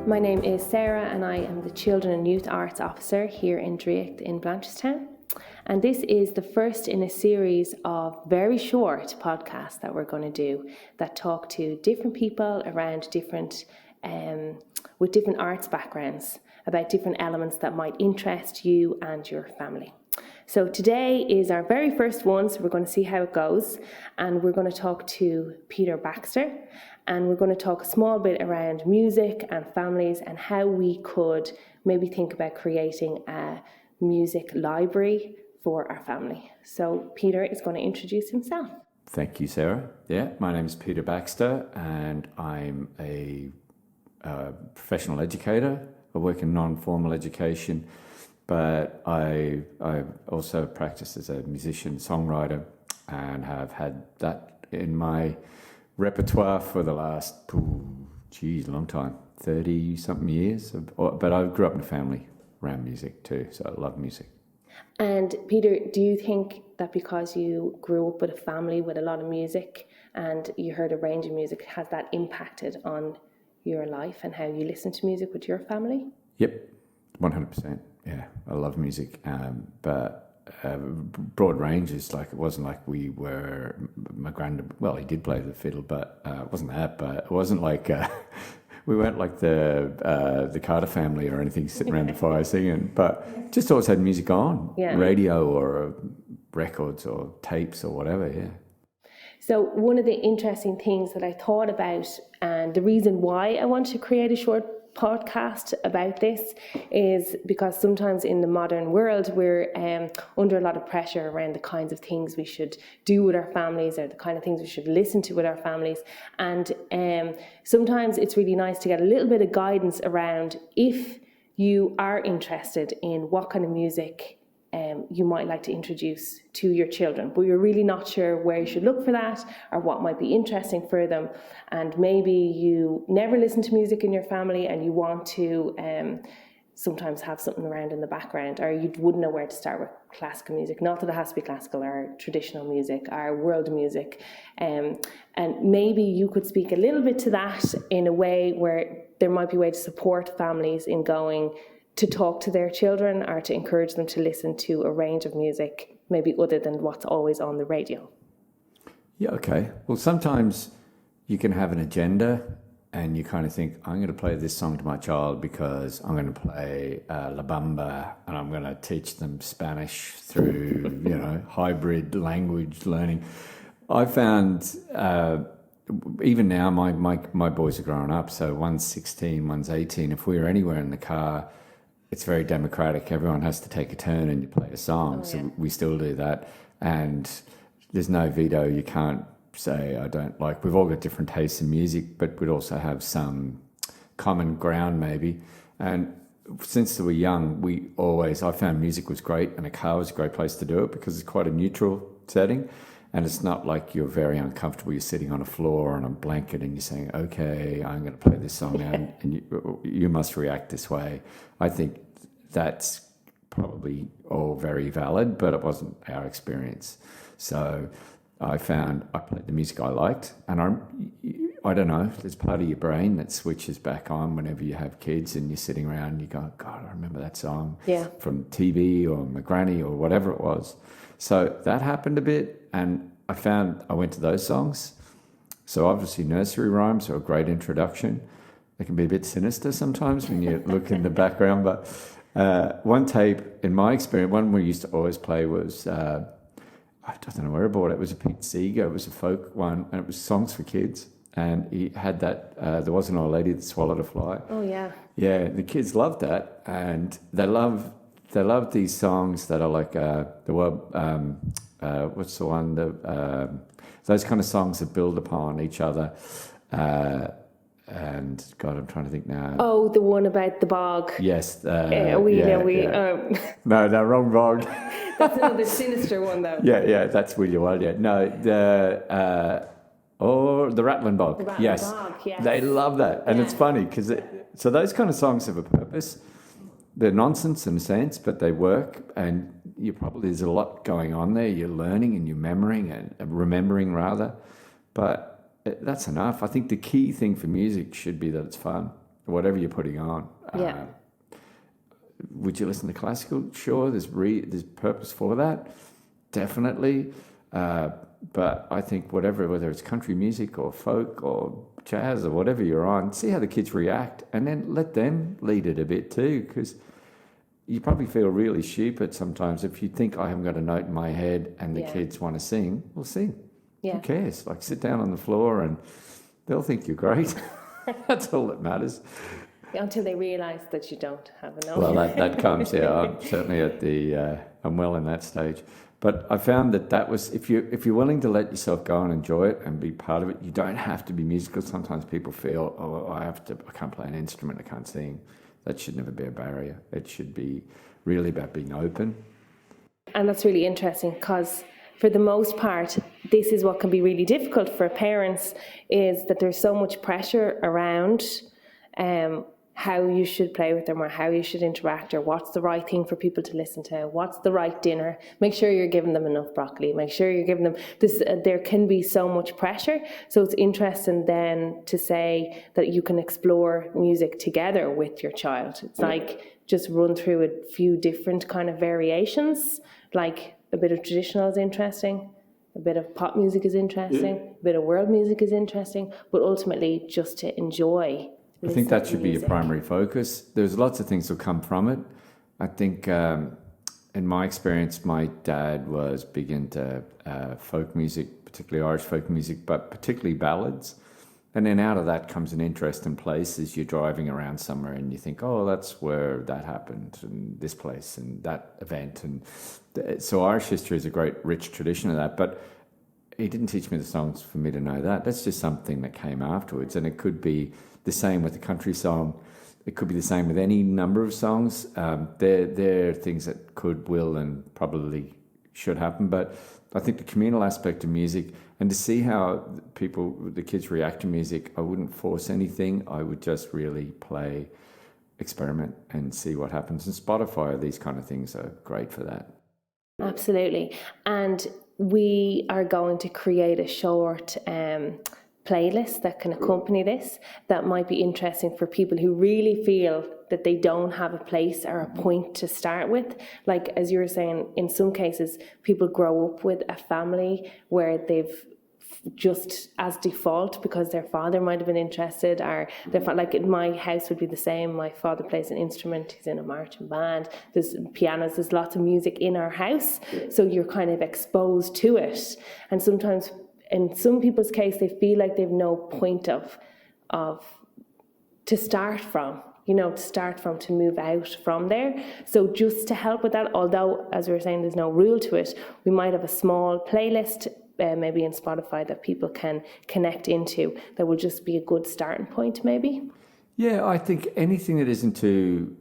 My name is Sarah and I am the Children and Youth Arts Officer here in Draíocht in Blanchardstown. And this is the first in a series of very short podcasts that we're going to do that talk to different people around with different arts backgrounds about different elements that might interest you and your family. So today is our very first one, so we're going to see how it goes, and we're going to talk to Peter Baxter, and we're going to talk a small bit around music and families and how we could maybe think about creating a music library for our family. So Peter is going to introduce himself. Thank you, Sarah. Yeah, my name is Peter Baxter and I'm a professional educator. I work in non-formal education, but I also practice as a musician, songwriter, and have had that in my repertoire for the last, long time, 30-something years. But I grew up in a family around music too, so I love music. And Peter, do you think that because you grew up with a family with a lot of music and you heard a range of music, has that impacted on your life and how you listen to music with your family? Yep, 100%. Yeah, I love music, but broad ranges. Like, it wasn't like we were, my granddad, well, he did play the fiddle, but it wasn't that, but it wasn't like, we weren't like the Carter family or anything sitting around the fire singing, but just always had music on, radio or records or tapes or whatever, yeah. So one of the interesting things that I thought about, and the reason why I want to create a short podcast about this, is because sometimes in the modern world we're under a lot of pressure around the kinds of things we should do with our families or the kind of things we should listen to with our families, and sometimes it's really nice to get a little bit of guidance around if you are interested in what kind of music you might like to introduce to your children, but you're really not sure where you should look for that or what might be interesting for them, and maybe you never listen to music in your family and you want to sometimes have something around in the background, or you wouldn't know where to start with classical music, not that it has to be classical or traditional music or world music, and maybe you could speak a little bit to that in a way where there might be a way to support families in going to talk to their children or to encourage them to listen to a range of music, maybe other than what's always on the radio. Yeah, okay. Well, sometimes you can have an agenda and you kind of think, I'm going to play this song to my child because I'm going to play La Bamba and I'm going to teach them Spanish through, hybrid language learning. I found, even now, my boys are growing up, so one's 16, one's 18. If we were anywhere in the car, it's very democratic. Everyone has to take a turn and you play a song. So we still do that. And there's no veto. You can't say, I don't like, we've all got different tastes in music, but we'd also have some common ground maybe. And since we were young, I found music was great and a car was a great place to do it because it's quite a neutral setting. And it's not like you're very uncomfortable. You're sitting on a floor on a blanket and you're saying, okay, I'm going to play this song now and you must react this way. I think that's probably all very valid, but it wasn't our experience. So I found I played the music I liked, and I don't know, there's part of your brain that switches back on whenever you have kids and you're sitting around and you go, God, I remember that song from TV or my granny or whatever it was. So that happened a bit, and I went to those songs. So obviously nursery rhymes are a great introduction. They can be a bit sinister sometimes when you look in the background, but one tape, in my experience, one we used to always play was, I don't know where I bought it. It was a Pete Seeger. It was a folk one, and it was songs for kids. And he had that, There Was an Old Lady That Swallowed a Fly. Oh, yeah. Yeah, the kids loved that, and they love these songs that are like what's the one, those kind of songs that build upon each other. And God, I'm trying to think now. Oh, the one about the bog. Yes. No, wrong bog. That's another sinister one, though. Yeah, that's Willie Wild. Yeah, no, the Rattling Bog. The Rattling Bog, yes. They love that, and it's funny because so those kind of songs have a purpose. They're nonsense in a sense, but they work, and there's a lot going on there. You're learning and you're remembering rather, but that's enough. I think the key thing for music should be that it's fun. whatever you're putting on. Yeah. Would you listen to classical? Sure, there's purpose for that, definitely. But I think whether it's country music or folk or jazz or whatever you're on, see how the kids react, and then let them lead it a bit too, because you probably feel really stupid sometimes if you think I haven't got a note in my head and the kids want to sing. Well, sing. Yeah. Who cares? Like, sit down on the floor and they'll think you're great. That's all that matters. Until they realise that you don't have a note. Well, that comes. Yeah, I'm certainly at the. I'm well in that stage. But I found that was if you're willing to let yourself go and enjoy it and be part of it, you don't have to be musical. Sometimes people feel, I can't play an instrument, I can't sing. That should never be a barrier. It should be really about being open. And that's really interesting, because for the most part, this is what can be really difficult for parents, is that there's so much pressure around how you should play with them, or how you should interact, or what's the right thing for people to listen to, what's the right dinner. Make sure you're giving them enough broccoli, make sure you're giving them this. There can be so much pressure, so it's interesting then to say that you can explore music together with your child. It's like just run through a few different kind of variations, like a bit of traditional is interesting, a bit of pop music is interesting, a bit of world music is interesting, but ultimately just to enjoy. I think that should be your primary focus. There's lots of things that come from it. I think, in my experience, my dad was big into folk music, particularly Irish folk music, but particularly ballads. And then out of that comes an interest in places. You're driving around somewhere and you think, oh, that's where that happened, and this place and that event. And so Irish history is a great, rich tradition of that. But he didn't teach me the songs for me to know that. That's just something that came afterwards. And it could be the same with a country song. It could be the same with any number of songs. They're things that could, will, and probably should happen. But I think the communal aspect of music, and to see how the kids react to music, I wouldn't force anything. I would just really play, experiment, and see what happens. And Spotify, these kind of things are great for that. Absolutely. And we are going to create a short playlist that can accompany this, that might be interesting for people who really feel that they don't have a place or a point to start with. Like, as you were saying, in some cases people grow up with a family where they've just as default, because their father might have been interested, or like in my house would be the same. My father plays an instrument, he's in a marching band, there's pianos, there's lots of music in our house, so you're kind of exposed to it. And sometimes in some people's case, they feel like they've no point of to start from, to move out from there. So just to help with that, although, as we were saying, there's no rule to it, we might have a small playlist, maybe in Spotify, that people can connect into, that will just be a good starting point, maybe. Yeah, I think anything that isn't too...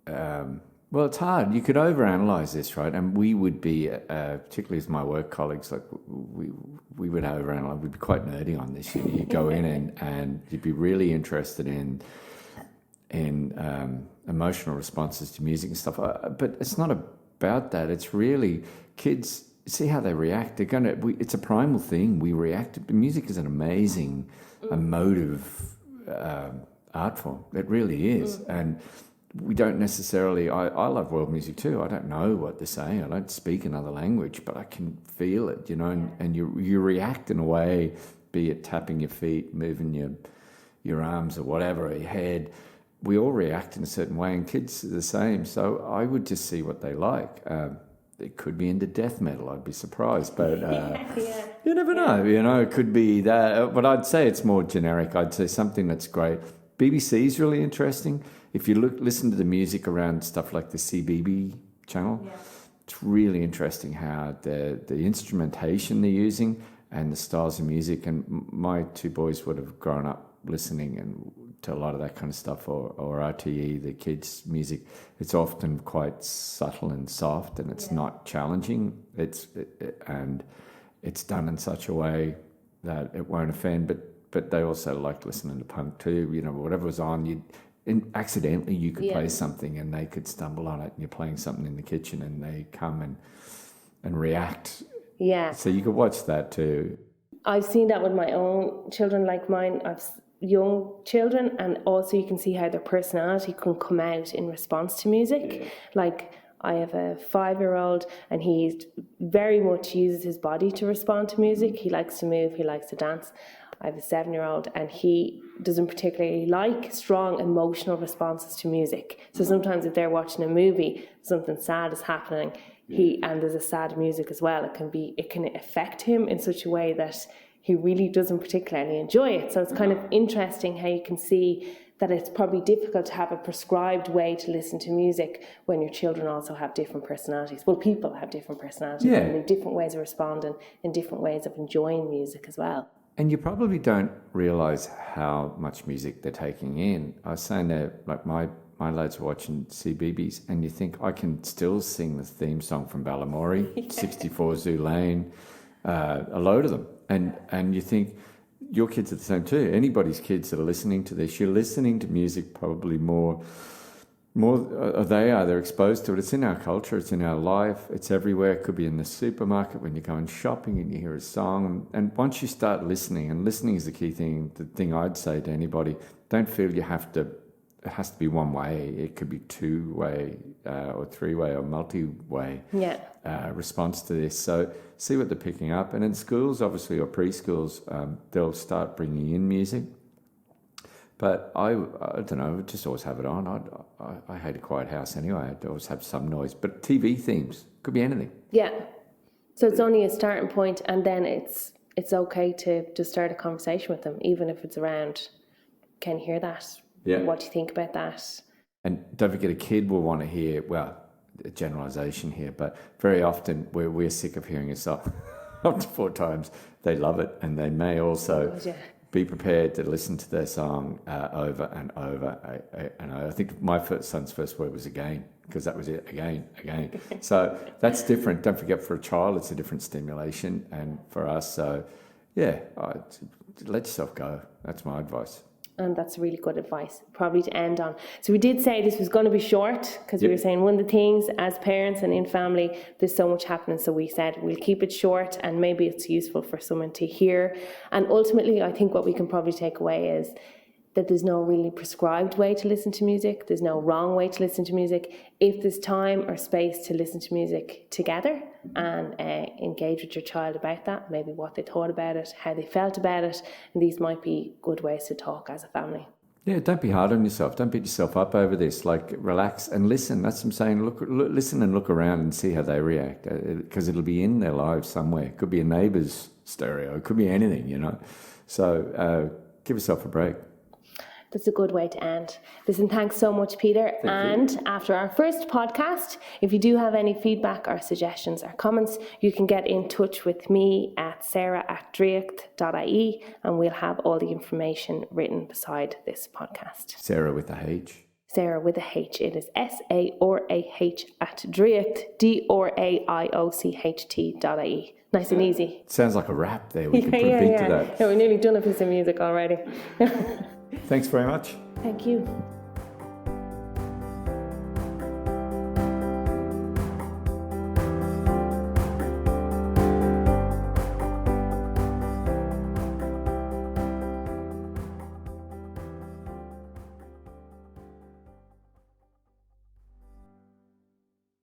well, it's hard. You could overanalyze this, right? And we would be, particularly as my work colleagues, like we would overanalyze. We'd be quite nerdy on this. You'd go in and you'd be really interested in emotional responses to music and stuff. But it's not about that. It's really kids. See how they react. It's a primal thing. We react. Music is an amazing, emotive art form. It really is, and we don't necessarily... I love world music too. I don't know what they're saying. I don't speak another language, but I can feel it, and you react in a way, be it tapping your feet, moving your arms or whatever, or your head. We all react in a certain way, and kids are the same. So I would just see what they like. It could be into death metal. I'd be surprised, but you never know. It could be that. But I'd say it's more generic. I'd say something that's great. BBC is really interesting. If you listen to the music around stuff like the CBB channel, it's really interesting how the instrumentation they're using and the styles of music. And my two boys would have grown up listening and to a lot of that kind of stuff, or RTE, the kids' music. It's often quite subtle and soft, and it's not challenging. And it's done in such a way that it won't offend. But they also like listening to punk too. Whatever was on, accidentally you could play something and they could stumble on it, and you're playing something in the kitchen and they come and react. Yeah. So you could watch that too. I've seen that with my own children, like mine. young children, and also you can see how their personality can come out in response to music. Like, I have a 5-year-old, and he very much uses his body to respond to music. He likes to move, he likes to dance. I have a 7-year-old, and he doesn't particularly like strong emotional responses to music. So sometimes if they're watching a movie, something sad is happening, and there's a sad music as well, it can affect him in such a way that he really doesn't particularly enjoy it. So it's kind of interesting how you can see that it's probably difficult to have a prescribed way to listen to music when your children also have different personalities. Well, people have different personalities, and they have different ways of responding and different ways of enjoying music as well. And you probably don't realise how much music they're taking in. I was saying that, like, my lads are watching CBeebies, and you think, I can still sing the theme song from Ballamori, 64 Zoo Lane, a load of them. And you think, your kids are the same too. Anybody's kids that are listening to this, you're listening to music probably more they're exposed to it. It's in our culture, it's in our life, it's everywhere. It could be in the supermarket when you're going shopping and you hear a song. And once you start listening, and listening is the key thing, the thing I'd say to anybody, don't feel it has to be one way. It could be 2-way or 3-way or multi-way response to this. So see what they're picking up. And in schools, obviously, or preschools, they'll start bringing in music. But I don't know, I just always have it on. I hate a quiet house anyway. I'd always have some noise. But TV themes, could be anything. Yeah. So it's only a starting point, and then it's okay to just start a conversation with them, even if it's around, can you hear that? Yeah. What do you think about that? And don't forget, a kid will want to hear, well, a generalisation here, but very often we're sick of hearing a song up to 4 times. They love it, and they may also... be prepared to listen to their song over and over. And I think my son's first word was again, because that was it, again. So that's different. Don't forget, for a child, it's a different stimulation. And for us, so let yourself go. That's my advice. And that's really good advice, probably to end on. So we did say this was going to be short, because we were saying one of the things as parents and in family, there's so much happening. So we said we'll keep it short, and maybe it's useful for someone to hear. And ultimately, I think what we can probably take away is that there's no really prescribed way to listen to music. There's no wrong way to listen to music. If there's time or space to listen to music together and engage with your child about that, maybe what they thought about it, how they felt about it, and these might be good ways to talk as a family. Yeah, don't be hard on yourself. Don't beat yourself up over this. Like, relax and listen. That's what I'm saying. Listen and look around and see how they react, because it'll be in their lives somewhere. It could be a neighbour's stereo. It could be anything, you know. So give yourself a break. That's a good way to end. Listen, thanks so much, Peter. Thank you. After our first podcast, if you do have any feedback or suggestions or comments, you can get in touch with me at sarah@draíocht.ie, and we'll have all the information written beside this podcast. Sarah with a H. Sarah with a H. It is SARAH at Draíocht, DRAIOCHT.ie. Nice and easy. Sounds like a rap there. We could put a beat to that. Yeah, we've nearly done a piece of music already. Thanks very much. Thank you.